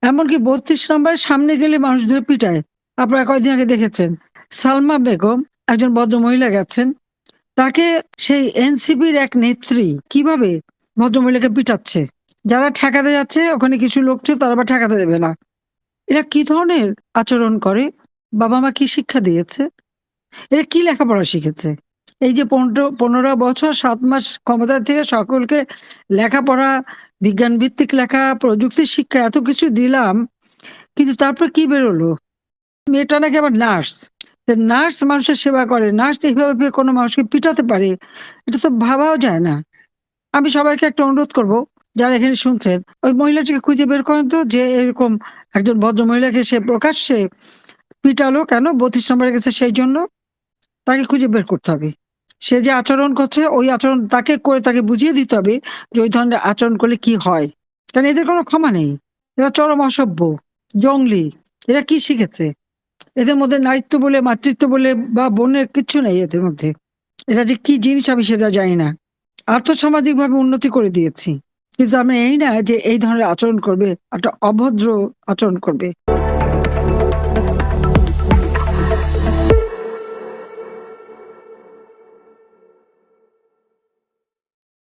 এমনকি ৩২ নম্বরের সামনে গেলে মানুষ ধরে পিটায়। আপনারা কয়েকদিন আগে দেখেছেন সালমা বেগম একজন ভদ্রমহিলা গেছেন, তাকে সেই এনসিপির এক নেত্রী কিভাবে ভদ্রমহিলাকে পিটাচ্ছে। যারা ঠেকাতে যাচ্ছে ওখানে কিছু লোক ছিল, তারা আবার ঠেকাতে দেবে না। এরা কি ধরনের আচরণ করে? বাবা মা কি শিক্ষা দিয়েছে? এরা কি লেখাপড়া শিখেছে? এই যে ১৫ বছর ৭ মাস ক্ষমতা থেকে সকলকে লেখাপড়া, বিজ্ঞান ভিত্তিক লেখা, প্রযুক্তি শিক্ষা এত কিছু দিলাম, কিন্তু তারপর কি বেরোলো? মেয়েটা নাকি আবার নার্স। নার্স মানুষের সেবা করে, নার্স এইভাবে কোনো মানুষকে পিটাতে পারে, এটা তো ভাবাও যায় না। আমি সবাইকে একটা অনুরোধ করব, যারা এখানে শুনছেন, ওই মহিলাটিকে খুঁজে বের করেন তো, যে এরকম একজন ভদ্র মহিলাকে সে প্রকাশ্যে পিটালো কেন? ৩২ নম্বরে গেছে সেই জন্য। তাকে খুঁজে বের করতে হবে। সে যে আচরণ করছে ওই আচরণ তাকে করে তাকে বুঝিয়ে দিতে হবে যে ওই ধরনের আচরণ করলে কি হয়। কারণ এদের কোনো ক্ষমা নেই। এরা চরম অসভ্য, জংলি। এরা কি শিখেছে? এদের মধ্যে নারীত্ব বলে, মাতৃত্ব বলে বা বোনের কিচ্ছু নেই এদের মধ্যে। এটা যে কি জিনিস আমি সেটা জানি না। আর্থসামাজিকভাবে উন্নতি করে দিয়েছি। কিন্তু আমি এই না যে এই ধরনের আচরণ করবে, একটা অভদ্র আচরণ করবে।